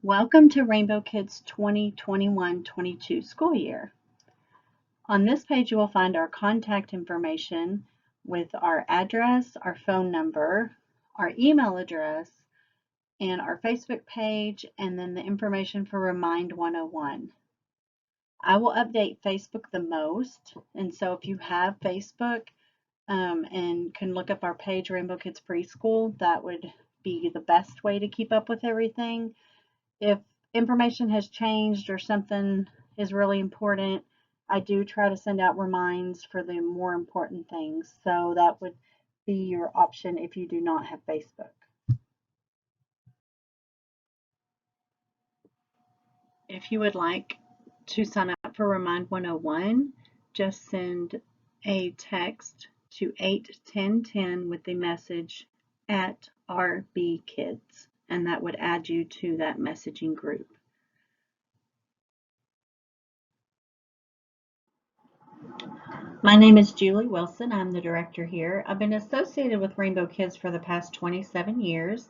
Welcome to Rainbow Kids 2021-22 school year. On this page you will find our contact information with our address, our phone number, our email address, and our Facebook page, and then the information for Remind 101. I will update Facebook the most, and so if you have Facebook and can look up our page, Rainbow Kids Preschool, that would be the best way to keep up with everything. If information has changed or something is really important, I do try to send out reminds for the more important things. So that would be your option if you do not have Facebook. If you would like to sign up for Remind 101, just send a text to 81010 with the message at RB Kids, and that would add you to that messaging group. My name is Julie Wilson. I'm the director here. I've been associated with Rainbow Kids for the past 27 years.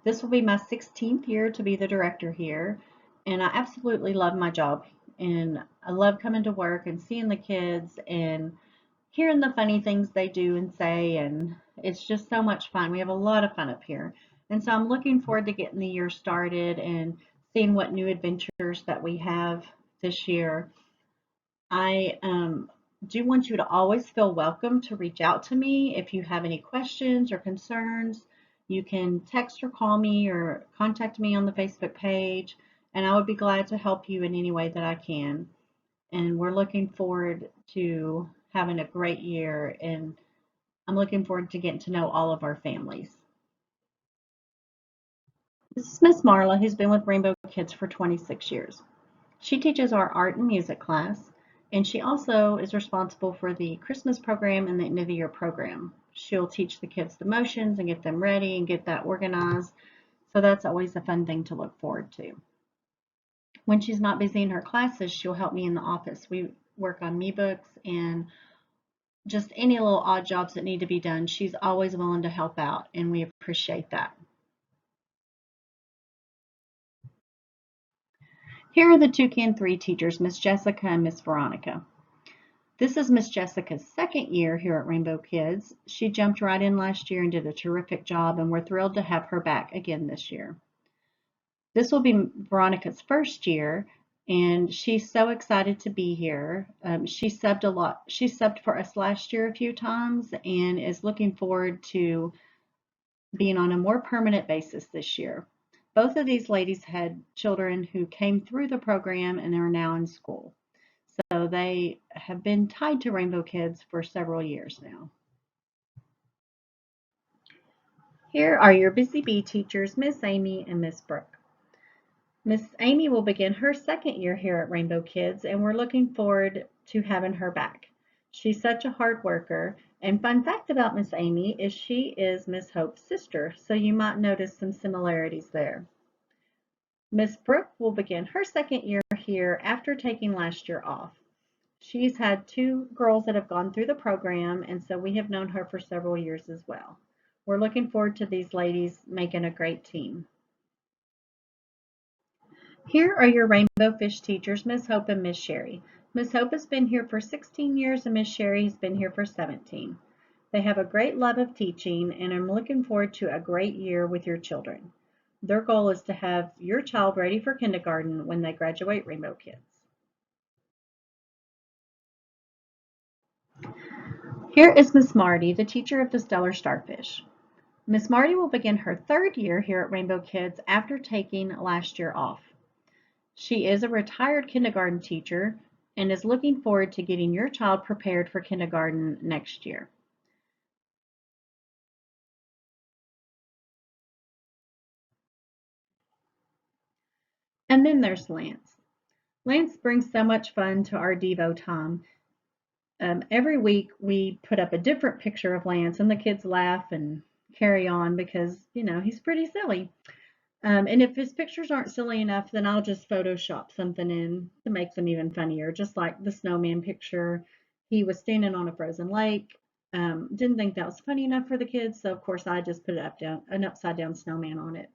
This will be my 16th year to be the director here, and I absolutely love my job. And I love coming to work and seeing the kids and hearing the funny things they do and say, and it's just so much fun. We have a lot of fun up here. And so I'm looking forward to getting the year started and seeing what new adventures that we have this year. I do want you to always feel welcome to reach out to me if you have any questions or concerns. You can text or call me or contact me on the Facebook page, and I would be glad to help you in any way that I can. And we're looking forward to having a great year, and I'm looking forward to getting to know all of our families. This is Miss Marla, who's been with Rainbow Kids for 26 years. She teaches our art and music class, and she also is responsible for the Christmas program and the end of the year program. She'll teach the kids the motions and get them ready and get that organized. So that's always a fun thing to look forward to. When she's not busy in her classes, she'll help me in the office. We work on me books and just any little odd jobs that need to be done. She's always willing to help out, and we appreciate that. Here are the Toucan 3 teachers, Miss Jessica and Miss Veronica. This is Miss Jessica's second year here at Rainbow Kids. She jumped right in last year and did a terrific job, and we're thrilled to have her back again this year. This will be Veronica's first year, and she's so excited to be here. She subbed a lot. She subbed for us last year a few times and is looking forward to being on a more permanent basis this year. Both of these ladies had children who came through the program and are now in school. So they have been tied to Rainbow Kids for several years now. Here are your Busy Bee teachers, Miss Amy and Miss Brooke. Miss Amy will begin her second year here at Rainbow Kids, and we're looking forward to having her back. She's such a hard worker, and fun fact about Miss Amy is she is Miss Hope's sister, so you might notice some similarities there. Miss Brooke will begin her second year here after taking last year off. She's had two girls that have gone through the program, and so we have known her for several years as well. We're looking forward to these ladies making a great team. Here are your Rainbow Fish teachers, Miss Hope and Miss Sherry. Miss Hope has been here for 16 years and Miss Sherry has been here for 17. They have a great love of teaching, and I'm looking forward to a great year with your children. Their goal is to have your child ready for kindergarten when they graduate Rainbow Kids. Here is Miss Marty, the teacher of the Stellar Starfish. Miss Marty will begin her third year here at Rainbow Kids after taking last year off. She is a retired kindergarten teacher and is looking forward to getting your child prepared for kindergarten next year. And then there's Lance. Lance brings so much fun to our Devo time. Every week we put up a different picture of Lance and the kids laugh and carry on because, you know, he's pretty silly. And if his pictures aren't silly enough, then I'll just Photoshop something in to make them even funnier, just like the snowman picture. He was standing on a frozen lake. Didn't think that was funny enough for the kids, so of course I just put an upside down snowman on it.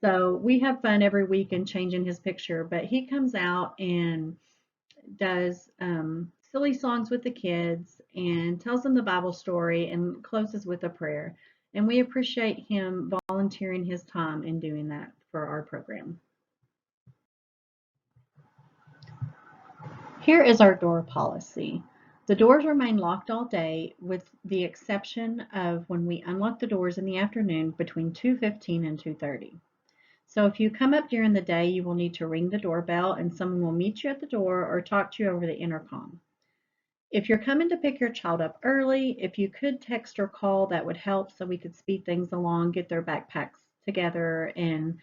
So we have fun every week in changing his picture, but he comes out and does silly songs with the kids and tells them the Bible story and closes with a prayer. And we appreciate him volunteering his time and doing that for our program. Here is our door policy. The doors remain locked all day with the exception of when we unlock the doors in the afternoon between 2:15 and 2:30. So if you come up during the day, you will need to ring the doorbell and someone will meet you at the door or talk to you over the intercom. If you're coming to pick your child up early, if you could text or call, that would help so we could speed things along, get their backpacks together, and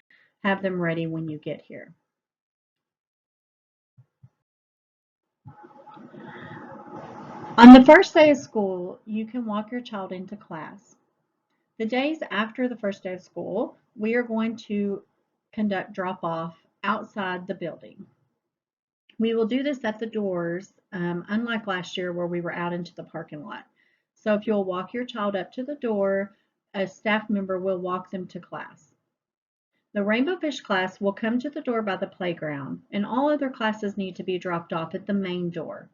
have them ready when you get here. On the first day of school, you can walk your child into class. The days after the first day of school, we are going to conduct drop-off outside the building. We will do this at the doors, unlike last year where we were out into the parking lot. So if you'll walk your child up to the door, a staff member will walk them to class. The Rainbow Fish class will come to the door by the playground, and all other classes need to be dropped off at the main door.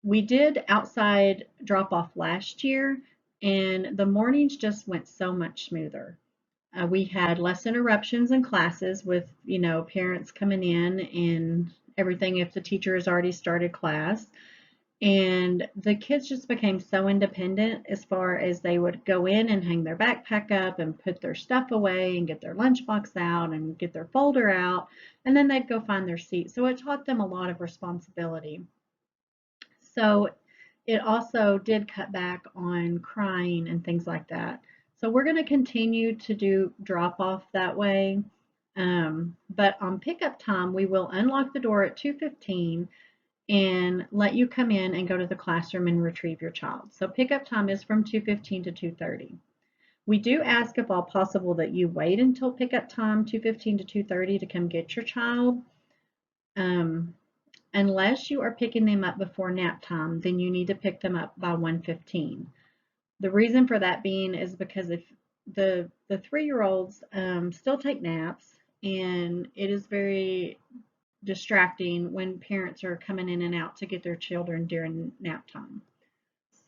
We did outside drop off last year, and the mornings just went so much smoother. We had less interruptions in classes with, parents coming in and everything if the teacher has already started class. And the kids just became so independent as far as they would go in and hang their backpack up and put their stuff away and get their lunchbox out and get their folder out, and then they'd go find their seat. So it taught them a lot of responsibility. So it also did cut back on crying and things like that. So we're going to continue to do drop off that way. But on pickup time, we will unlock the door at 2:15 and let you come in and go to the classroom and retrieve your child. So pickup time is from 2:15 to 2:30. We do ask if all possible that you wait until pickup time, 2:15 to 2:30, to come get your child. Um, Unless you are picking them up before nap time, then you need to pick them up by 1:15. The reason for that being is because if the 3-year-olds still take naps, and it is very distracting when parents are coming in and out to get their children during nap time.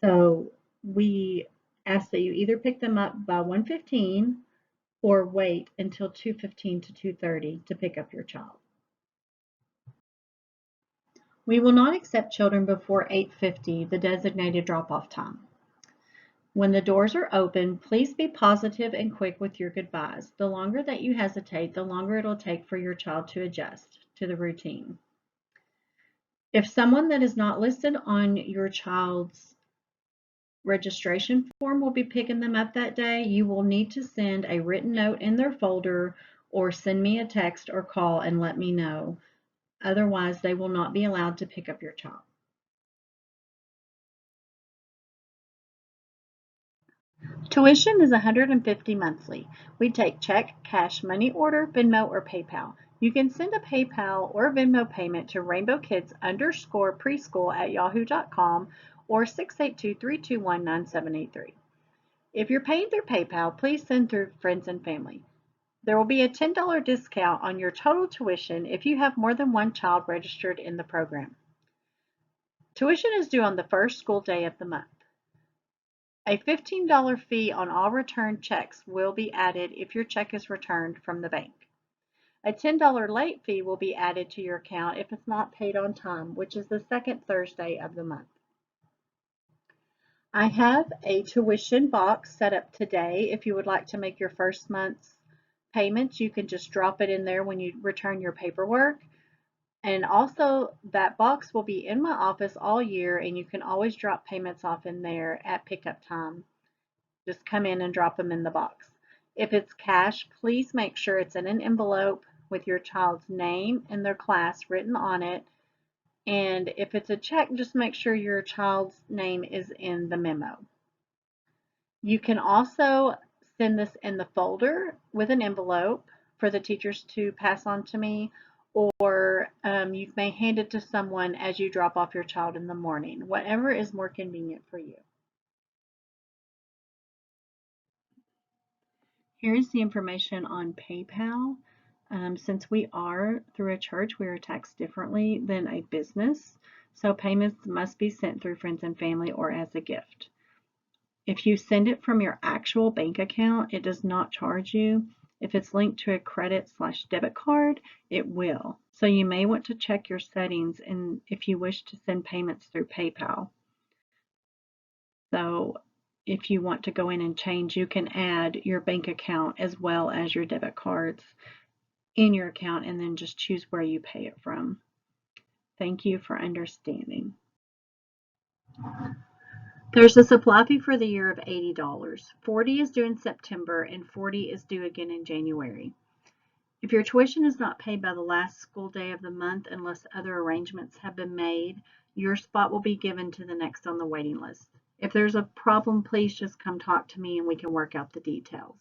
So we ask that you either pick them up by 1:15 or wait until 2:15 to 2:30 to pick up your child. We will not accept children before 8:50, the designated drop-off time. When the doors are open, please be positive and quick with your goodbyes. The longer that you hesitate, the longer it'll take for your child to adjust to the routine. If someone that is not listed on your child's registration form will be picking them up that day, you will need to send a written note in their folder or send me a text or call and let me know. Otherwise, they will not be allowed to pick up your child. Tuition is $150 monthly. We take check, cash, money order, Venmo, or PayPal. You can send a PayPal or Venmo payment to rainbowkids_preschool@yahoo.com or 682-321-9783. If you're paying through PayPal, please send through friends and family. There will be a $10 discount on your total tuition if you have more than one child registered in the program. Tuition is due on the first school day of the month. A $15 fee on all returned checks will be added if your check is returned from the bank. A $10 late fee will be added to your account if it's not paid on time, which is the second Thursday of the month. I have a tuition box set up today. If you would like to make your first month's payments, you can just drop it in there when you return your paperwork. And also, that box will be in my office all year, and you can always drop payments off in there at pickup time. Just come in and drop them in the box. If it's cash, please make sure it's in an envelope with your child's name and their class written on it. And if it's a check, just make sure your child's name is in the memo. You can also send this in the folder with an envelope for the teachers to pass on to me, or you may hand it to someone as you drop off your child in the morning, whatever is more convenient for you. Here's the information on PayPal. Since we are through a church, we are taxed differently than a business. So payments must be sent through friends and family or as a gift. If you send it from your actual bank account, it does not charge you. If it's linked to a credit/debit card, it will. So you may want to check your settings and if you wish to send payments through PayPal. So if you want to go in and change, you can add your bank account as well as your debit cards in your account and then just choose where you pay it from. Thank you for understanding. There's a supply fee for the year of $80. $40 is due in September and $40 is due again in January. If your tuition is not paid by the last school day of the month unless other arrangements have been made, your spot will be given to the next on the waiting list. If there's a problem, please just come talk to me and we can work out the details.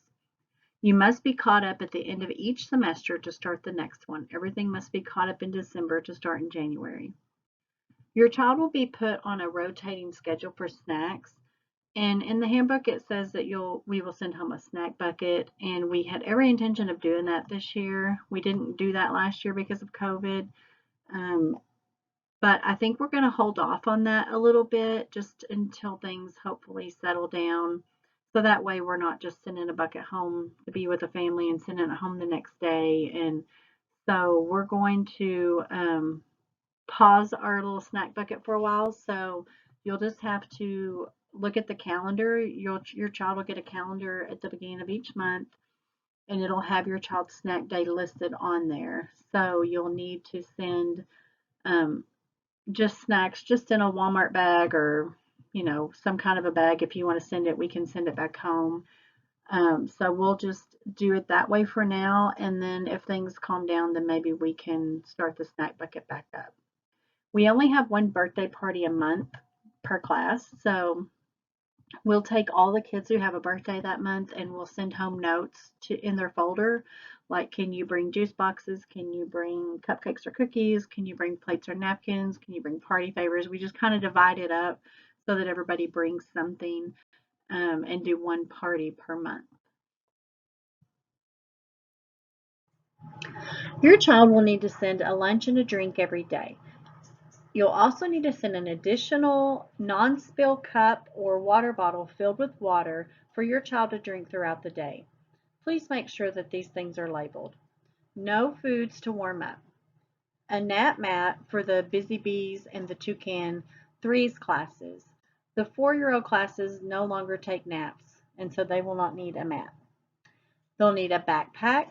You must be caught up at the end of each semester to start the next one. Everything must be caught up in December to start in January. Your child will be put on a rotating schedule for snacks. And in the handbook, it says that we will send home a snack bucket, and we had every intention of doing that this year. We didn't do that last year because of COVID, but I think we're going to hold off on that a little bit just until things hopefully settle down. So that way we're not just sending a bucket home to be with the family and sending it home the next day. And so we're going to pause our little snack bucket for a while. So you'll just have to look at the calendar. Your child will get a calendar at the beginning of each month and it'll have your child's snack day listed on there. So you'll need to send just snacks just in a Walmart bag or some kind of a bag. If you want to send it, we can send it back home. So we'll just do it that way for now, and then if things calm down, then maybe we can start the snack bucket back up. We only have one birthday party a month per class, so we'll take all the kids who have a birthday that month and we'll send home notes in their folder, like, can you bring juice boxes? Can you bring cupcakes or cookies? Can you bring plates or napkins? Can you bring party favors? We just kind of divide it up so that everybody brings something and do one party per month. Your child will need to send a lunch and a drink every day. You'll also need to send an additional non-spill cup or water bottle filled with water for your child to drink throughout the day. Please make sure that these things are labeled. No foods to warm up. A nap mat for the Busy Bees and the Toucan Threes classes. The 4-year-old classes no longer take naps, and so they will not need a mat. They'll need a backpack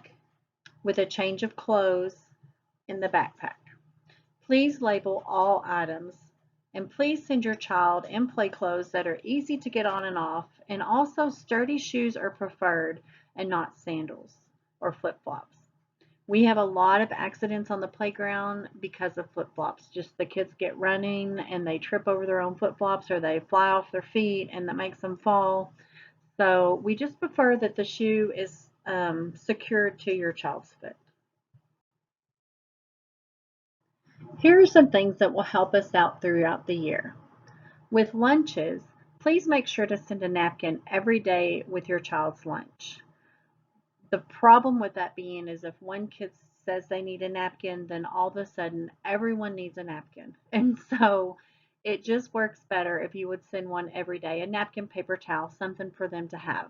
with a change of clothes in the backpack. Please label all items, and please send your child in play clothes that are easy to get on and off, and also sturdy shoes are preferred and not sandals or flip-flops. We have a lot of accidents on the playground because of flip-flops. Just the kids get running and they trip over their own flip-flops or they fly off their feet and that makes them fall. So we just prefer that the shoe is secured to your child's foot. Here are some things that will help us out throughout the year. With lunches, please make sure to send a napkin every day with your child's lunch. The problem with that being is if one kid says they need a napkin, then all of a sudden everyone needs a napkin. And so it just works better if you would send one every day, a napkin, paper towel, something for them to have.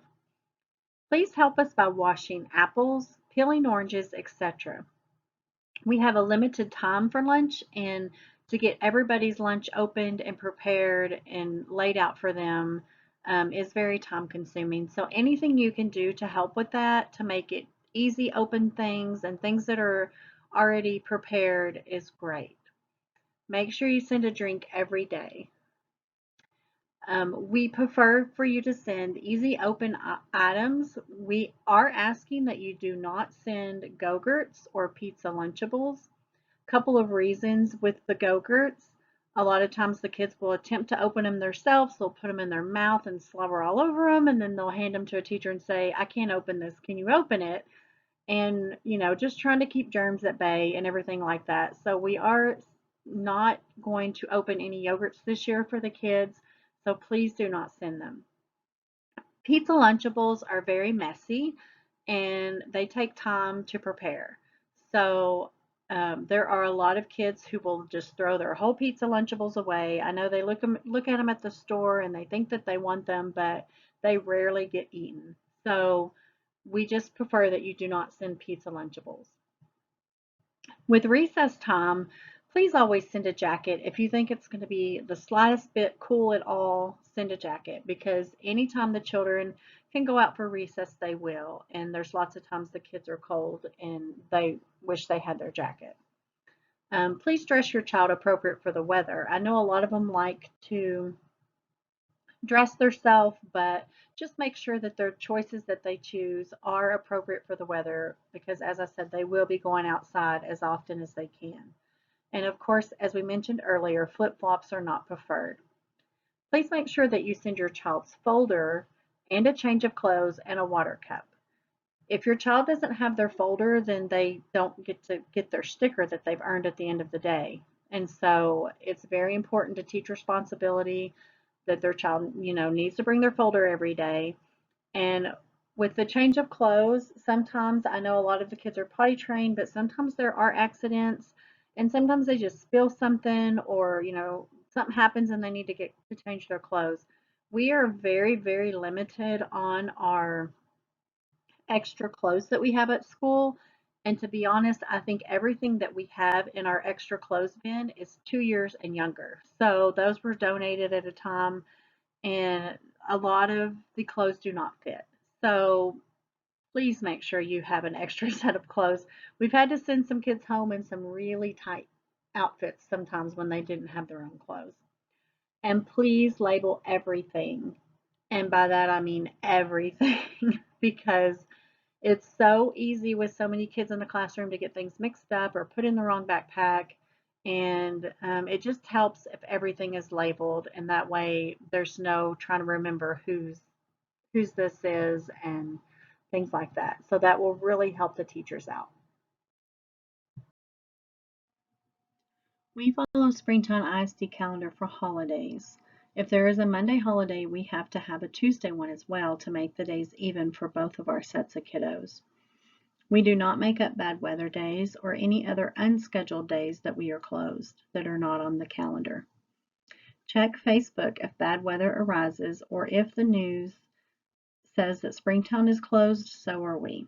Please help us by washing apples, peeling oranges, etc. We have a limited time for lunch, and to get everybody's lunch opened and prepared and laid out for them is very time consuming. So anything you can do to help with that, to make it easy, open things and things that are already prepared is great. Make sure you send a drink every day. We prefer for you to send easy open items. We are asking that you do not send Go-Gurts or pizza Lunchables. Couple of reasons with the Go-Gurts. A lot of times the kids will attempt to open them themselves. They'll put them in their mouth and slobber all over them, and then they'll hand them to a teacher and say, I can't open this. Can you open it? And, just trying to keep germs at bay and everything like that. So we are not going to open any yogurts this year for the kids. So please do not send them. Pizza Lunchables are very messy. and they take time to prepare. So there are a lot of kids who will just throw their whole pizza Lunchables away. I know they look at them at the store and they think that they want them, but they rarely get eaten. So we just prefer that you do not send pizza Lunchables. With recess time, please always send a jacket. If you think it's going to be the slightest bit cool at all, send a jacket, because anytime the children can go out for recess, they will. And there's lots of times the kids are cold and they wish they had their jacket. Please dress your child appropriate for the weather. I know a lot of them like to dress themselves, but just make sure that their choices that they choose are appropriate for the weather, because as I said, they will be going outside as often as they can. And of course, as we mentioned earlier, flip-flops are not preferred. Please make sure that you send your child's folder and a change of clothes and a water cup. If your child doesn't have their folder, then they don't get to get their sticker that they've earned at the end of the day. And so it's very important to teach responsibility that their child, needs to bring their folder every day. And with the change of clothes, sometimes I know a lot of the kids are potty trained, but sometimes there are accidents and sometimes they just spill something or, something happens and they need to get to change their clothes. We are very, very limited on our extra clothes that we have at school. And to be honest, I think everything that we have in our extra clothes bin is 2 years and younger. So those were donated at a time and a lot of the clothes do not fit. So please make sure you have an extra set of clothes. We've had to send some kids home in some really tight outfits sometimes when they didn't have their own clothes. And please label everything. And by that I mean everything because it's so easy with so many kids in the classroom to get things mixed up or put in the wrong backpack. And it just helps if everything is labeled, and that way there's no trying to remember whose this is and things like that. So that will really help the teachers out. We follow Springtime ISD calendar for holidays. If there is a Monday holiday, we have to have a Tuesday one as well to make the days even for both of our sets of kiddos. We do not make up bad weather days or any other unscheduled days that we are closed that are not on the calendar. Check Facebook if bad weather arises or if the news says that Springtown is closed, so are we.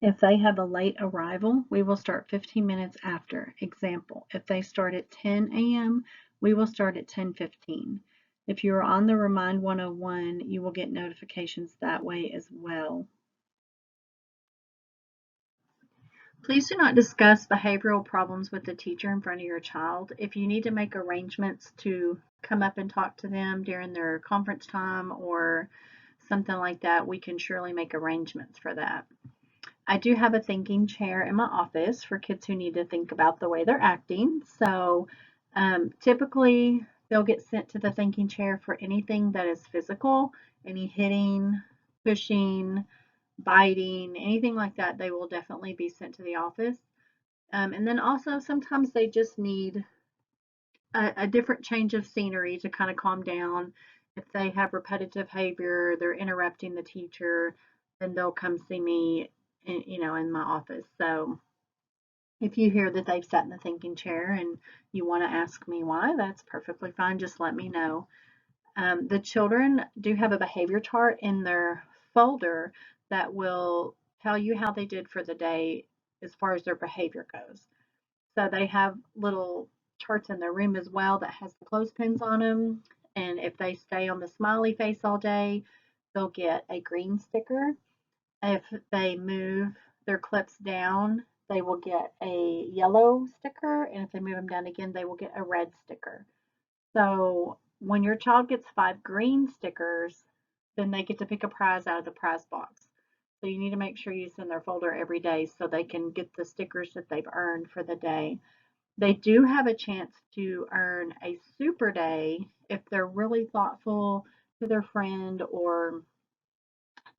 If they have a late arrival, we will start 15 minutes after. Example, if they start at 10 a.m., we will start at 10:15. If you are on the Remind 101, you will get notifications that way as well. Please do not discuss behavioral problems with the teacher in front of your child. If you need to make arrangements to come up and talk to them during their conference time or something like that, we can surely make arrangements for that. I do have a thinking chair in my office for kids who need to think about the way they're acting. So typically they'll get sent to the thinking chair for anything that is physical, any hitting, pushing, biting, anything like that, they will definitely be sent to the office. And then also sometimes they just need a different change of scenery to kind of calm down. If they have repetitive behavior, they're interrupting the teacher, then they'll come see me in my office. So if you hear that they've sat in the thinking chair and you want to ask me why, that's perfectly fine. Just let me know. The children do have a behavior chart in their folder that will tell you how they did for the day as far as their behavior goes. So they have little charts in their room as well that has the clothespins on them. And if they stay on the smiley face all day, they'll get a green sticker. If they move their clips down, they will get a yellow sticker. And if they move them down again, they will get a red sticker. So when your child gets 5 green stickers, then they get to pick a prize out of the prize box. So you need to make sure you send their folder every day so they can get the stickers that they've earned for the day. They do have a chance to earn a super day if they're really thoughtful to their friend or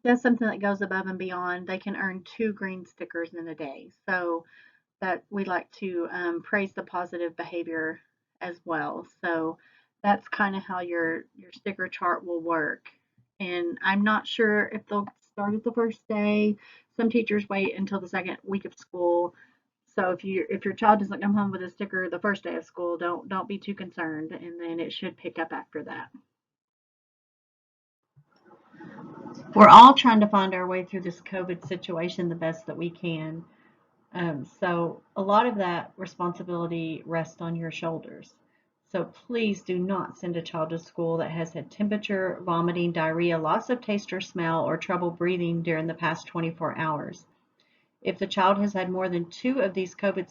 does something that goes above and beyond. They can earn 2 green stickers in a day. So that we like to praise the positive behavior as well. So that's kind of how your sticker chart will work. And I'm not sure if they'll started the first day. Some teachers wait until the second week of school. So if your child doesn't come home with a sticker the first day of school, don't be too concerned, and then it should pick up after that. We're all trying to find our way through this COVID situation the best that we can. So a lot of that responsibility rests on your shoulders. So please do not send a child to school that has had temperature, vomiting, diarrhea, loss of taste or smell, or trouble breathing during the past 24 hours. If the child has had more than 2 of these COVID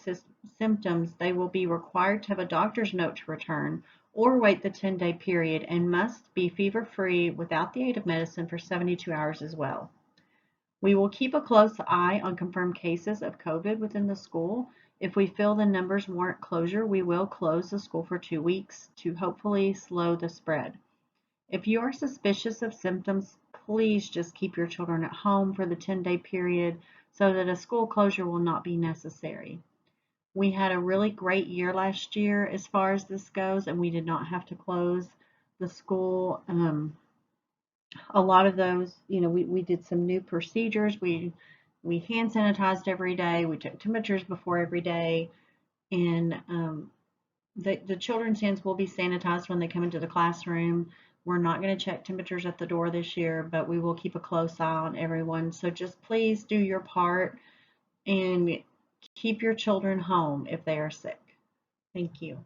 symptoms, they will be required to have a doctor's note to return or wait the 10-day period and must be fever-free without the aid of medicine for 72 hours as well. We will keep a close eye on confirmed cases of COVID within the school. If we feel the numbers warrant closure, we will close the school for 2 weeks to hopefully slow the spread. If you are suspicious of symptoms, please just keep your children at home for the 10-day period so that a school closure will not be necessary. We had a really great year last year as far as this goes, and we did not have to close the school. A lot of those, we did some new procedures. We hand sanitized every day. We took temperatures before every day, and the children's hands will be sanitized when they come into the classroom. We're not going to check temperatures at the door this year, but we will keep a close eye on everyone. So just please do your part and keep your children home if they are sick. Thank you.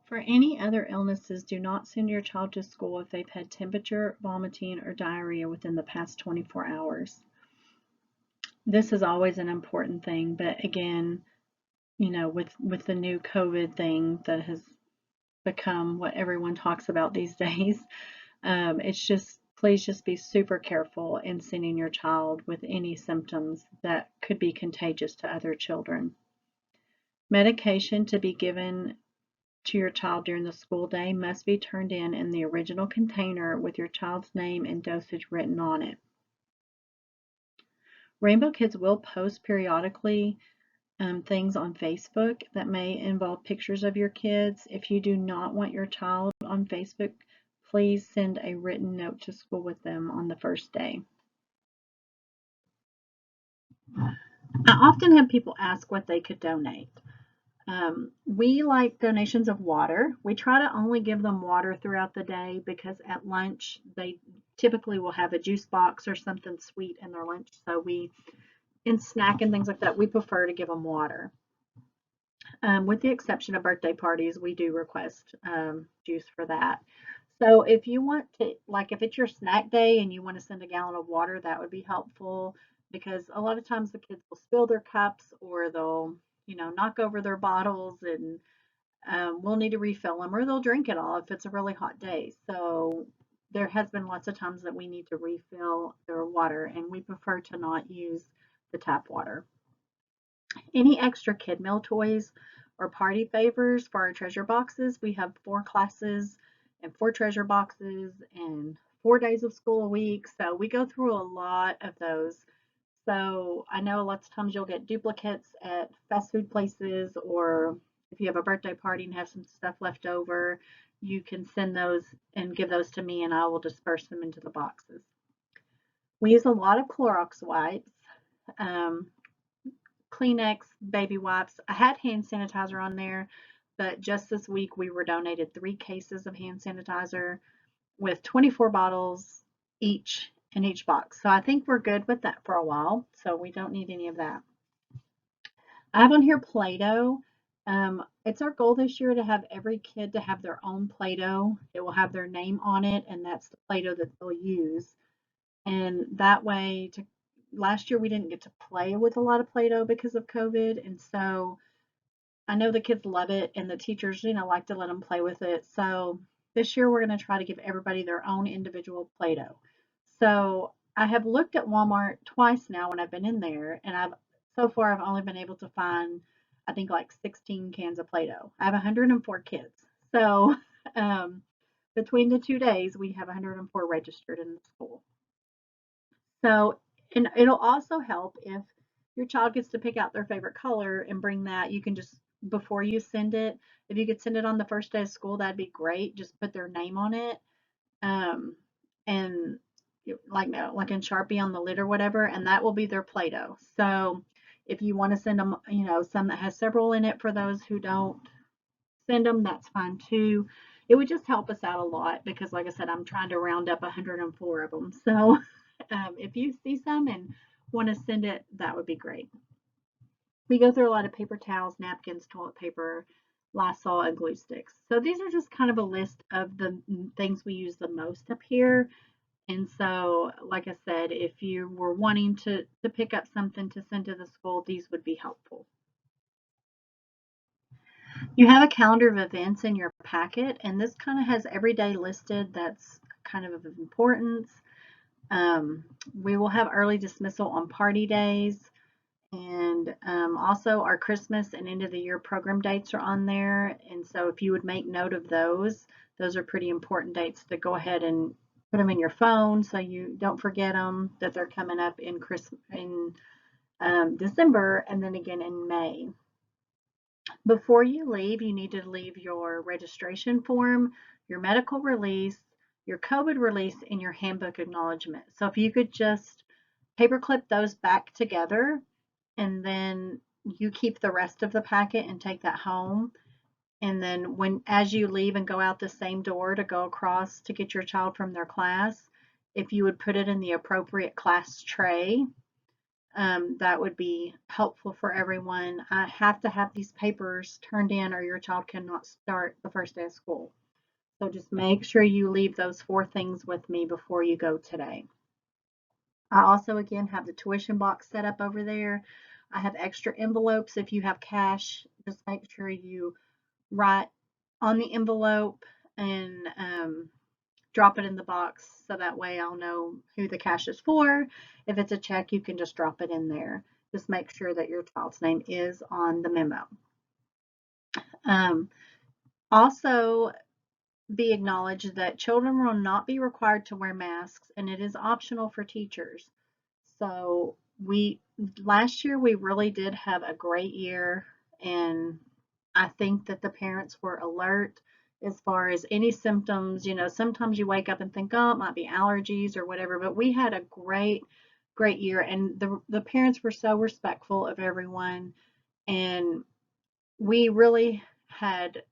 For any other illnesses, do not send your child to school if they've had temperature, vomiting, or diarrhea within the past 24 hours. This is always an important thing, but again, with the new COVID thing that has become what everyone talks about these days, it's just please just be super careful in sending your child with any symptoms that could be contagious to other children. Medication to be given to your child during the school day must be turned in the original container with your child's name and dosage written on it. Rainbow Kids will post periodically things on Facebook that may involve pictures of your kids. If you do not want your child on Facebook, please send a written note to school with them on the first day. I often have people ask what they could donate. We like donations of water. We try to only give them water throughout the day because at lunch they typically will have a juice box or something sweet in their lunch. So in snack and things like that, we prefer to give them water. With the exception of birthday parties, we do request juice for that. So if you want to, like if it's your snack day and you want to send a gallon of water, that would be helpful because a lot of times the kids will spill their cups or they'll, knock over their bottles and we'll need to refill them or they'll drink it all if it's a really hot day. So there has been lots of times that we need to refill their water and we prefer to not use the tap water. Any extra kid meal toys or party favors for our treasure boxes? We have 4 classes and 4 treasure boxes and 4 days of school a week. So we go through a lot of those. So I know lots of times you'll get duplicates at fast food places, or if you have a birthday party and have some stuff left over, you can send those and give those to me and I will disperse them into the boxes. We use a lot of Clorox wipes. Um, Kleenex, baby wipes. I had hand sanitizer on there, but just this week we were donated 3 cases of hand sanitizer with 24 bottles each in each box. So I think we're good with that for a while. So we don't need any of that. I have on here Play-Doh. It's our goal this year to have every kid to have their own Play-Doh. It will have their name on it, and that's the Play-Doh that they'll use. And that way, last year we didn't get to play with a lot of Play-Doh because of COVID, and so I know the kids love it, and the teachers, like to let them play with it. So this year we're going to try to give everybody their own individual Play-Doh. So I have looked at Walmart twice now when I've been in there, and so far I've only been able to find, I think, like 16 cans of Play-Doh. I have 104 kids, so between the 2 days we have 104 registered in the school. So, and it'll also help if your child gets to pick out their favorite color and bring that. You can just, before you send it, if you could send it on the first day of school, that'd be great. Just put their name on it. and like in Sharpie on the lid or whatever, and that will be their Play-Doh. So if you want to send them, some that has several in it for those who don't send them, that's fine too. It would just help us out a lot because, like I said, I'm trying to round up 104 of them. So if you see some and want to send it, that would be great. We go through a lot of paper towels, napkins, toilet paper, Lysol, and glue sticks. So these are just kind of a list of the things we use the most up here. And so, like I said, if you were wanting to pick up something to send to the school, these would be helpful. You have a calendar of events in your packet, and this kind of has every day listed that's kind of importance. We will have early dismissal on party days, and also our Christmas and end of the year program dates are on there. And so if you would make note of those are pretty important dates to go ahead and put them in your phone so you don't forget them, that they're coming up in December and then again in May. Before you leave, you need to leave your registration form, your medical release, your COVID release, and your handbook acknowledgement. So if you could just paperclip those back together, and then you keep the rest of the packet and take that home. And then as you leave and go out the same door to go across to get your child from their class, if you would put it in the appropriate class tray, that would be helpful for everyone. I have to have these papers turned in or your child cannot start the first day of school. So just make sure you leave those 4 things with me before you go today. I also, again, have the tuition box set up over there. I have extra envelopes. If you have cash, just make sure you write on the envelope and drop it in the box so that way I'll know who the cash is for. If it's a check, you can just drop it in there. Just make sure that your child's name is on the memo. Also, be acknowledged that children will not be required to wear masks, and it is optional for teachers. So last year we really did have a great year, and I think that the parents were alert as far as any symptoms. Sometimes you wake up and think, oh, it might be allergies or whatever, but we had a great year, and the parents were so respectful of everyone, and we really had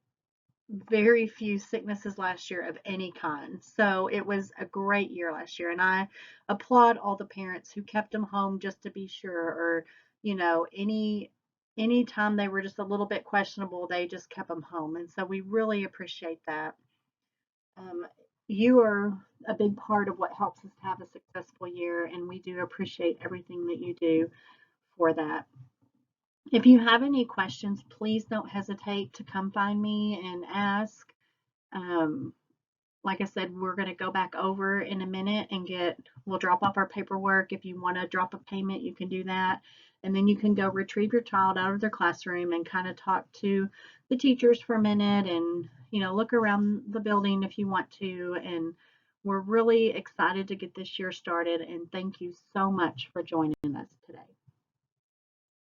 very few sicknesses last year of any kind. So it was a great year last year. And I applaud all the parents who kept them home just to be sure, or, any time they were just a little bit questionable, they just kept them home. And so we really appreciate that. Um, you are a big part of what helps us have a successful year, and we do appreciate everything that you do for that. If you have any questions, please don't hesitate to come find me and ask. Um, like I said, we're going to go back over in a minute and we'll drop off our paperwork. If you want to drop a payment, you can do that. And then you can go retrieve your child out of their classroom and kind of talk to the teachers for a minute and, look around the building if you want to. And we're really excited to get this year started. And thank you so much for joining us today.